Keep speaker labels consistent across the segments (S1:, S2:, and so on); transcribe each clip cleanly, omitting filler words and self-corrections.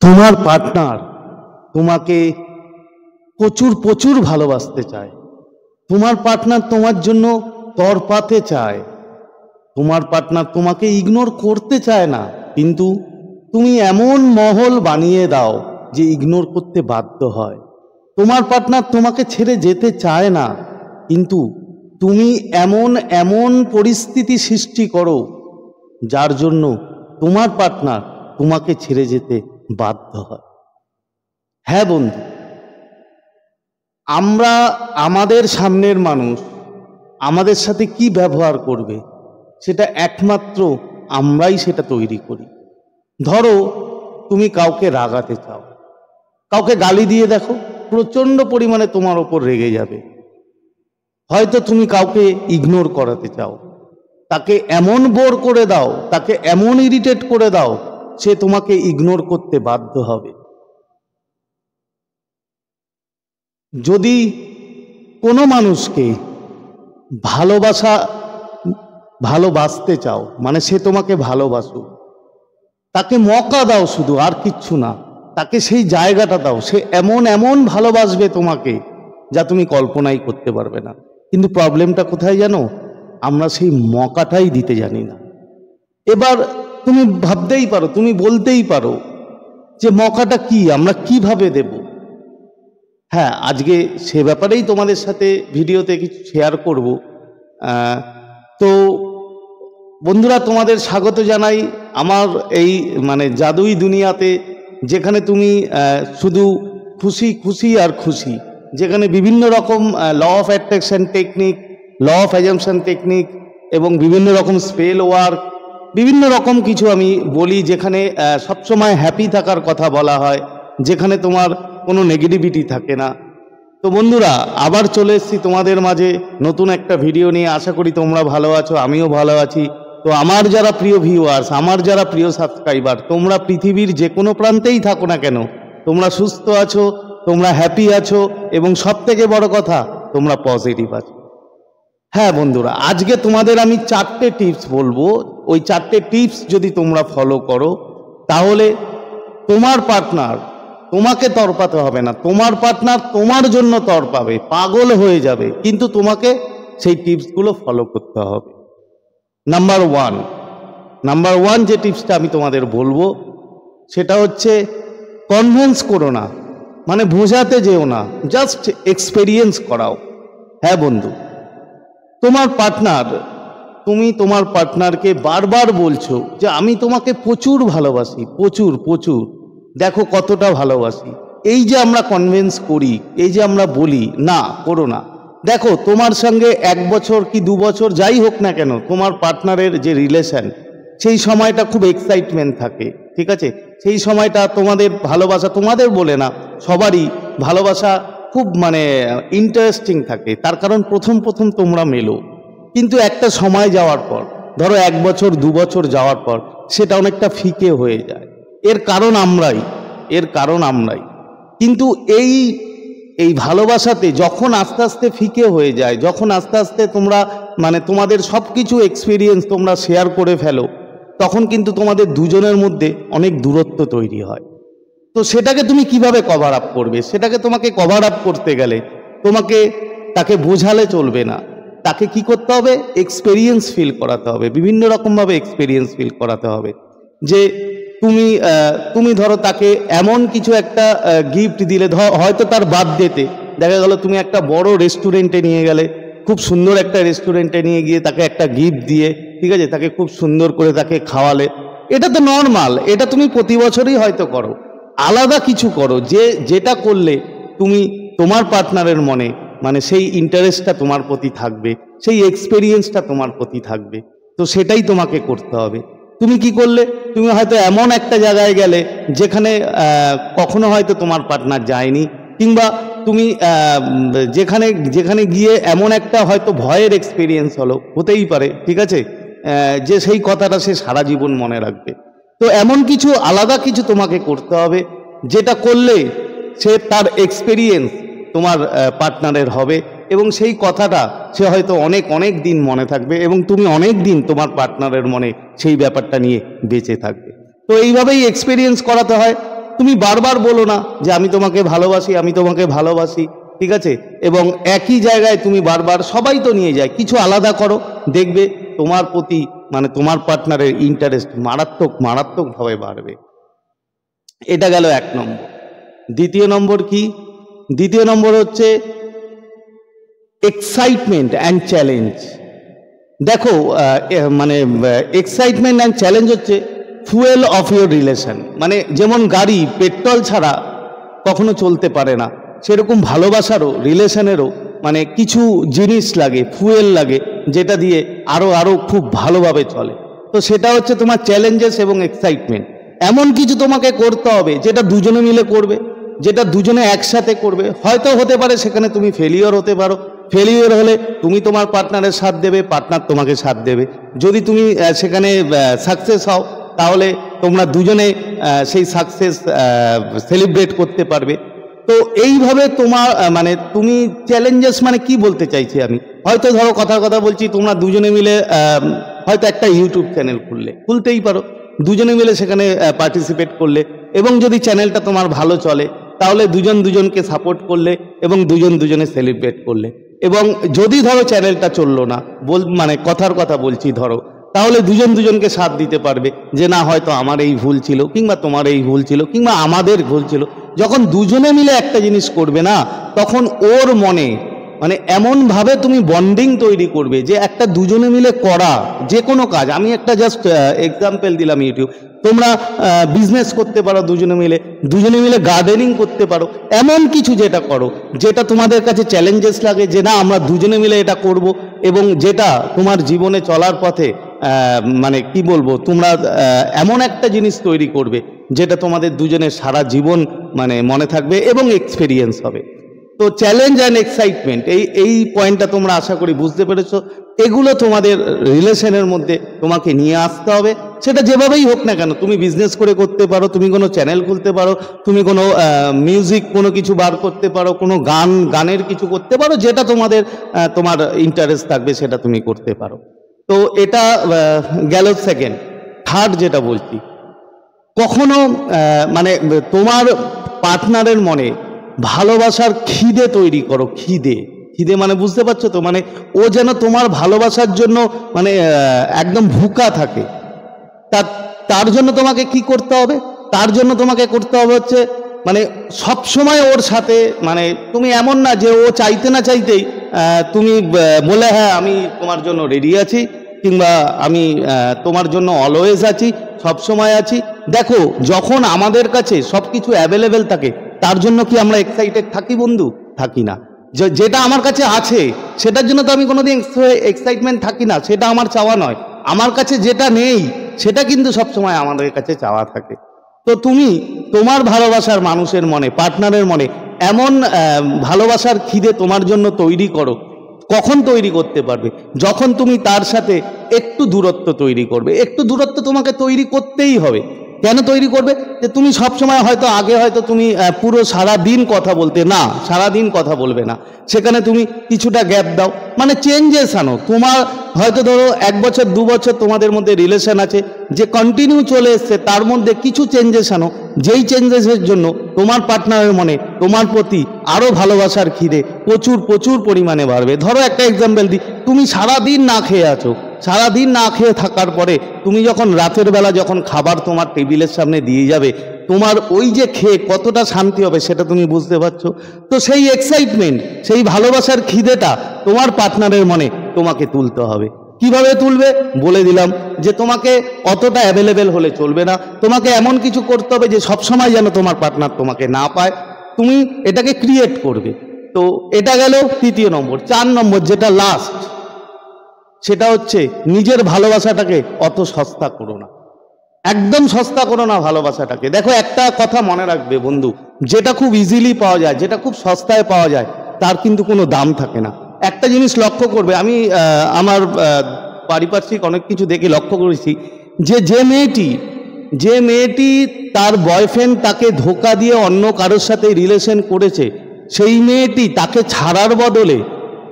S1: তোমার পার্টনার তোমাকে প্রচুর প্রচুর ভালোবাসতে চায়। তোমার পার্টনার তোমার জন্য তরপাতে চায়। তোমার পার্টনার তোমাকে ইগনোর করতে চায় না, কিন্তু তুমি এমন মহল বানিয়ে দাও যে ইগনোর করতে বাধ্য হয়। তোমার পার্টনার তোমাকে ছেড়ে যেতে চায় না, কিন্তু তুমি এমন এমন পরিস্থিতি সৃষ্টি করো যার জন্য তোমার পার্টনার তোমাকে ছেড়ে যেতে বাধ্য হয়। হ্যাঁ বন্ধু, আমরা আমাদের সামনের মানুষ আমাদের সাথে কি ব্যবহার করবে সেটা একমাত্র আমরাই সেটা তৈরি করি। ধরো তুমি কাউকে রাগাতে চাও, কাউকে গালি দিয়ে দেখো, প্রচণ্ড পরিমাণে তোমার ওপর রেগে যাবে। হয়তো তুমি কাউকে ইগনোর করাতে চাও, তাকে এমন বোর করে দাও, তাকে এমন ইরিটেট করে দাও, সে তোমাকে ইগনোর করতে বাধ্য হবে। যদি কোনো মানুষকে ভালোবাসতে চাও, মানে সে তোমাকে ভালোবাসুক, তাকে মৌকা দাও, শুধু আর কিচ্ছু না, তাকে সেই জায়গাটা দাও। সে এমন এমন ভালোবাসবে তোমাকে যা তুমি কল্পনাই করতে পারবে না। কিন্তু প্রবলেমটা কোথায় জানো? আমরা সেই মৌকাটাই দিতে জানি না। এবার তুমি ভাবতেই পারো, তুমি বলতেই পারো যে মৌকাটা কি, আমরা কিভাবে দেব? হ্যাঁ, আজকে সে ব্যাপারেই তোমাদের সাথে ভিডিওতে কিছু শেয়ার করব। তো বন্ধুরা, তোমাদের স্বাগত জানাই আমার এই জাদুই দুনিয়াতে, যেখানে তুমি শুধু খুশি খুশি আর খুশি, যেখানে বিভিন্ন রকম law of attraction technique, law of assumption technique এবং বিভিন্ন রকম স্পেল ওয়ার্ক, বিভিন্ন রকম কিছু আমি বলি, যেখানে সবসময় হ্যাপি থাকার কথা বলা হয়, যেখানে তোমার কোনো নেগেটিভিটি থাকে না। তো বন্ধুরা, আবার চলে এসেছি তোমাদের মাঝে নতুন একটা ভিডিও নিয়ে। আশা করি তোমরা ভালো আছো, আমিও ভালো আছি। তো আমার যারা প্রিয় ভিউয়ার্স, আমার যারা প্রিয় সাবস্ক্রাইবার, তোমরা পৃথিবীর যে কোনো প্রান্তেই থাকো না কেন, তোমরা সুস্থ আছো, তোমরা হ্যাপি আছো, এবং সব থেকে বড় কথা, তোমরা পজিটিভ আছো। হ্যাঁ বন্ধুরা, আজকে তোমাদের আমি 4টে টিপস বলবো। ওই 4টে টিপস যদি তোমরা ফলো করো, তাহলে তোমার পার্টনার তোমাকে তরপাতে হবে না, তোমার পার্টনার তোমার জন্য তরপাবে, পাগল হয়ে যাবে। কিন্তু তোমাকে সেই টিপসগুলো ফলো করতে হবে। নাম্বার ওয়ান যে টিপসটা আমি তোমাদের বলবো, সেটা হচ্ছে কনভিন্স করো না, মানে বোঝাতে যেও না, জাস্ট এক্সপেরিয়েন্স করাও। হ্যাঁ বন্ধু, তুমি তোমার পার্টনারকে বারবার বলছো যে আমি তোমাকে প্রচুর ভালোবাসি, প্রচুর প্রচুর, দেখো কতটা ভালোবাসি। এই যে আমরা কনভিন্স করি, এই যে আমরা বলি না করো না, দেখো তোমার সঙ্গে 1 বছর কি 2 বছর যাই হোক না কেন, তোমার পার্টনারের যে রিলেশন, সেই সময়টা খুব এক্সাইটমেন্ট থাকে, ঠিক আছে? সেই সময়টা তোমাদের ভালোবাসা, তোমাদের বলে না, সবারই ভালোবাসা খুব ইন্টারেস্টিং থাকে। তার কারণ প্রথম প্রথম তোমরা মেলো, কিন্তু একটা সময় যাওয়ার পর, ধরো 1 বছর 2 বছর যাওয়ার পর, সেটা অনেকটা ফিকে হয়ে যায়। এর কারণ আমরাই। কিন্তু এই ভালোবাসাতে যখন আস্তে আস্তে ফিকে হয়ে যায়, যখন আস্তে আস্তে তোমরা তোমাদের সব কিছু এক্সপিরিয়েন্স তোমরা শেয়ার করে ফেলো, তখন কিন্তু তোমাদের দুজনের মধ্যে অনেক দূরত্ব তৈরি হয়। তো সেটাকে তুমি কিভাবে কভার আপ করবে? সেটাকে তোমাকে কভার আপ করতে গেলে তাকে বোঝালে চলবে না, তাকে কি করতে হবে? এক্সপেরিয়েন্স ফিল করাতে হবে, বিভিন্ন রকমভাবে এক্সপেরিয়েন্স ফিল করাতে হবে। যে তুমি ধরো তাকে এমন কিছু একটা গিফট দিলে, হয়তো তার বার্থডেতে দেখা গেল তুমি একটা বড় রেস্টুরেন্টে নিয়ে গেলে, খুব সুন্দর একটা রেস্টুরেন্টে নিয়ে গিয়ে তাকে একটা গিফট দিয়ে, ঠিক আছে, তাকে খুব সুন্দর করে তাকে খাওয়ালে। এটা তো নর্মাল, এটা তুমি প্রতি বছরই হয়তো করো। আলাদা কিছু করো, যেটা করলে তুমি তোমার পার্টনারের মনে সেই ইন্টারেস্টটা তোমার প্রতি থাকবে, সেই এক্সপেরিয়েন্সটা তোমার প্রতি থাকবে। তো সেটাই তোমাকে করতে হবে। তুমি কি করলে? তুমি হয়তো এমন একটা জায়গায় গেলে যেখানে কখনো হয়তো তোমার পার্টনার যায়নি, কিংবা তুমি যেখানে গিয়ে এমন একটা হয়তো ভয়ের এক্সপেরিয়েন্স হতেই পারে, ঠিক আছে, যে সেই কথাটা সে সারা জীবন মনে রাখবে। তো এমন কিছু আলাদা কিছু তোমাকে করতে হবে, যেটা করলে তার এক্সপেরিয়েন্স তোমার পার্টনারের হবে, এবং সেই কথাটা সে হয়তো অনেক অনেক দিন মনে থাকবে, এবং তুমি অনেক দিন তোমার পার্টনারের মনে সেই ব্যাপারটা নিয়ে বেঁচে থাকবে। তো এইভাবেই এক্সপেরিয়েন্স করাতে হয়। তুমি বারবার বলো না যে আমি তোমাকে ভালোবাসি, আমি তোমাকে ভালোবাসি, ঠিক আছে? এবং একই জায়গায় তুমি বারবার, সবাই তো নিয়ে যায়, কিছু আলাদা করো, দেখবে তোমার প্রতি মানে তোমার পার্টনারের ইন্টারেস্ট মারাত্মকভাবে বাড়বে। এটা গেল 1 নম্বর। দ্বিতীয় নম্বর কি? দ্বিতীয় নম্বর হচ্ছে এক্সাইটমেন্ট অ্যান্ড চ্যালেঞ্জ। দেখো মানে এক্সাইটমেন্ট অ্যান্ড চ্যালেঞ্জ হচ্ছে ফুয়েল অফ ইউর রিলেশন। মানে যেমন গাড়ি পেট্রোল ছাড়া কখনো চলতে পারে না, সেরকম ভালোবাসারও, রিলেশনেরও মানে কিছু জিনিস লাগে, ফুয়েল লাগে, যেটা দিয়ে আরও খুব ভালোভাবে চলে। তো সেটা হচ্ছে তোমার চ্যালেঞ্জেস এবং এক্সাইটমেন্ট। এমন কিছু তোমাকে করতে হবে যেটা দুজনে মিলে করবে, যেটা দুজনে একসাথে করবে। হয়তো হতে পারে সেখানে তুমি ফেলিওর হতে পারো, ফেলিওর হলে তুমি তোমার পার্টনারের সাথ দেবে, পার্টনার তোমাকে সাথ দেবে। যদি তুমি সেখানে সাকসেস হও, তাহলে তোমরা দুজনে সেই সাকসেস সেলিব্রেট করতে পারবে। তো এইভাবে তোমার মানে তুমি চ্যালেঞ্জেস মানে কি বলতে চাইছি আমি, হয়তো ধরো কথার কথা বলছি, তোমরা দুজনে মিলে হয়তো একটা ইউটিউব চ্যানেল খুলতেই পারো, দুজনে মিলে সেখানে পার্টিসিপেট করলে, এবং যদি চ্যানেলটা তোমার ভালো চলে তাহলে দুজন দুজনকে সাপোর্ট করলে এবং দুজন দুজনে সেলিব্রেট করলে। এবং যদি ধরো চ্যানেলটা চললো না, মানে কথার কথা বলছি ধরো, তাহলে দুজন দুজনকে সাথ দিতে পারবে যে না, হয়তো আমার এই ভুল ছিল, কিংবা তোমার এই ভুল ছিল, কিংবা আমাদের ভুল ছিল। যখন দুজনে মিলে একটা জিনিস করবে না, তখন ওর মনে মানে এমনভাবে তুমি বন্ডিং তৈরি করবে যে একটা দুজনে মিলে করা যে কোনো কাজ, আমি একটা জাস্ট এক্সাম্পল দিলাম, ইউটিউব, তোমরা বিজনেস করতে পারো দুজনে মিলে গার্ডেনিং করতে পারো, এমন কিছু যেটা করো যেটা তোমাদের কাছে চ্যালেঞ্জেস লাগে, যে না আমরা দুজনে মিলে এটা করব, এবং যেটা তোমার জীবনে চলার পথে মানে কি বলবো, তোমরা এমন একটা জিনিস তৈরি করবে যেটা তোমাদের দুজনের সারা জীবন মানে মনে থাকবে এবং এক্সপেরিয়েন্স হবে। তো চ্যালেঞ্জ অ্যান্ড এক্সাইটমেন্ট, এই পয়েন্টটা তোমরা আশা করি বুঝতে পেরেছো। এগুলো তোমাদের রিলেশনের মধ্যে তোমাকে নিয়ে আসতে হবে, সেটা যেভাবেই হোক না কেন। তুমি বিজনেস করে করতে পারো, তুমি কোনো চ্যানেল খুলতে পারো, তুমি কোনো মিউজিক কোনো কিছু বার করতে পারো, কোনো গানের কিছু করতে পারো, যেটা তোমার ইন্টারেস্ট থাকবে সেটা তুমি করতে পারো। তো এটা গেল সেকেন্ড। থার্ড যেটা বলছি, কখনো মানে তোমার পার্টনারের মনে ভালোবাসার খিদে তৈরি করো। খিদে মানে বুঝতে পারছো তো, মানে ও যেন তোমার ভালোবাসার জন্য মানে একদম ভুকা থাকে। তার জন্য তোমাকে কি করতে হবে? তার জন্য তোমাকে করতে হবে হচ্ছে মানে সব সময় ওর সাথে, মানে তুমি এমন না যে ও চাইতে না চাইতেই তুমি বলে হ্যাঁ আমি তোমার জন্য রেডি আছি, কিংবা আমি তোমার জন্য অলওয়েজ আছি, সব সময় আছি। দেখো, যখন আমাদের কাছে সব কিছু অ্যাভেলেবেল থাকে, তার জন্য কি আমরা এক্সাইটেড থাকি বন্ধু? থাকি না। যেটা আমার কাছে আছে সেটার জন্য তো আমি কোনোদিন এক্সাইটমেন্ট থাকি না, সেটা আমার চাওয়া নয়। আমার কাছে যেটা নেই সেটা কিন্তু সবসময় আমাদের কাছে চাওয়া থাকে। তো তুমি তোমার ভালোবাসার মানুষের মনে, পার্টনারের মনে এমন ভালোবাসার খিদে তোমার জন্য তৈরি করো। কখন তৈরি করতে পারবে? যখন তুমি তার সাথে একটু দূরত্ব তৈরি করবে। একটু দূরত্ব তোমাকে তৈরি করতেই হবে। কেন তৈরি করবে? যে তুমি সবসময় হয়তো আগে হয়তো তুমি পুরো সারাদিন কথা বলতে, না সারাদিন কথা বলবে না, সেখানে তুমি কিছুটা গ্যাপ দাও, মানে চেঞ্জেস আনো। তোমার হয়তো ধরো 1 বছর 2 বছর তোমাদের মধ্যে রিলেশন আছে, যে কন্টিনিউ চলে এসছে, তার মধ্যে কিছু চেঞ্জেস আনো, যেই চেঞ্জেসের জন্য তোমার পার্টনারের মনে তোমার প্রতি আরও ভালোবাসার খিদে প্রচুর পরিমাণে বাড়বে। ধরো একটা এক্সাম্পল দিই, তুমি সারাদিন না খেয়ে আছো, সারাদিন না খেয়ে থাকার পরে তুমি যখন রাতের বেলা যখন খাবার তোমার টেবিলের সামনে দিয়ে যাবে, তোমার ওই যে খেয়ে কতটা শান্তি হবে সেটা তুমি বুঝতে পারছো। তো সেই এক্সাইটমেন্ট, সেই ভালোবাসার খিদেটা তোমার পার্টনারের মনে তোমাকে তুলতে হবে। কিভাবে তুলবে বলে দিলাম, যে তোমাকে অতটা অ্যাভেলেবেল হলে চলবে না, তোমাকে এমন কিছু করতে হবে যে সবসময় যেন তোমার পার্টনার তোমাকে না পায়, তুমি এটাকে ক্রিয়েট করবে। তো এটা গেল 3 নম্বর। 4 নম্বর যেটা লাস্ট, সেটা হচ্ছে নিজের ভালোবাসাটাকে অত সস্তা করো না, একদম সস্তা করো না ভালোবাসাটাকে। দেখো, একটা কথা মনে রাখবে বন্ধু, যেটা খুব ইজিলি পাওয়া যায়, যেটা খুব সস্তায় পাওয়া যায়, তার কিন্তু কোনো দাম থাকে না। একটা জিনিস লক্ষ্য করবে, আমি আমার পারিপার্শ্বিক অনেক কিছু দেখে লক্ষ্য করেছি, যে মেয়েটি তার বয়ফ্রেন্ড তাকে ধোকা দিয়ে অন্য কারোর সাথে রিলেশন করেছে, সেই মেয়েটি তাকে ছাড়ার বদলে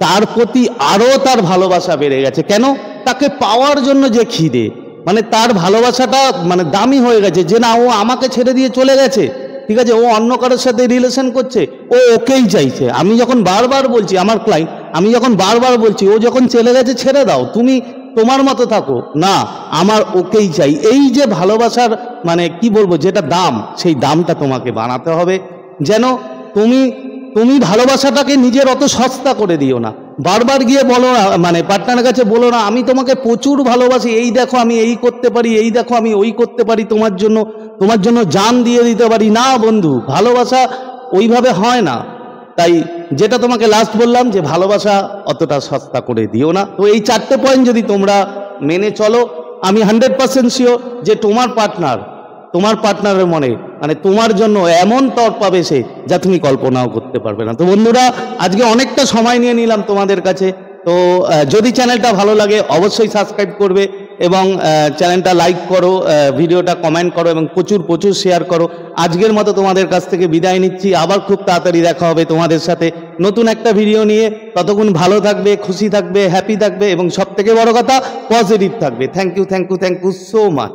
S1: তার প্রতি আরও তার ভালোবাসা বেড়ে গেছে। কেন? তাকে পাওয়ার জন্য যে খিদে, মানে তার ভালোবাসাটা মানে দামি হয়ে গেছে, যে না ও আমাকে ছেড়ে দিয়ে চলে গেছে, ঠিক আছে, ও অন্য কারোর সাথে রিলেশন করছে, ও ওকেই চাইছে। আমি যখন বারবার বলছি, আমার ক্লায়েন্ট, আমি যখন বারবার বলছি ও যখন চলে গেছে ছেড়ে দাও, তুমি তোমার মতো থাকো, না আমার ওকেই চাই। এই যে ভালোবাসার মানে কি বলবো, যেটা দাম, সেই দামটা তোমাকে বানাতে হবে। যেন তুমি ভালোবাসাটাকে নিজের অত সস্তা করে দিও না। বারবার গিয়ে বলো না, মানে পার্টনারের কাছে বলো না আমি তোমাকে প্রচুর ভালোবাসি, এই দেখো আমি এই করতে পারি, এই দেখো আমি ওই করতে পারি, তোমার জন্য জান দিয়ে দিতে পারি। না বন্ধু, ভালোবাসা ওইভাবে হয় না। তাই যেটা তোমাকে লাস্ট বললাম যে ভালোবাসা অতটা সস্তা করে দিও না। তো এই 4টে পয়েন্ট যদি তোমরা মেনে চলো, আমি 100% শিওর যে তোমার পার্টনারের মনে মানে তোমার জন্য এমন তর পাবে সে, যা তুমি কল্পনাও করতে পারবে না। তো বন্ধুরা, আজকে অনেকটা সময় নিয়ে নিলাম তোমাদের কাছে। তো যদি চ্যানেলটা ভালো লাগে অবশ্যই সাবস্ক্রাইব করবে এবং চ্যানেলটা লাইক করো, ভিডিওটা কমেন্ট করো এবং প্রচুর শেয়ার করো। আজকের মতো তোমাদের কাছ থেকে বিদায় নিচ্ছি। আবার খুব তাড়াতাড়ি দেখা হবে তোমাদের সাথে নতুন একটা ভিডিও নিয়ে। ততক্ষণ ভালো থাকবে, খুশি থাকবে, হ্যাপি থাকবে এবং সবথেকে বড় কথা পজিটিভ থাকবে। Thank you so much.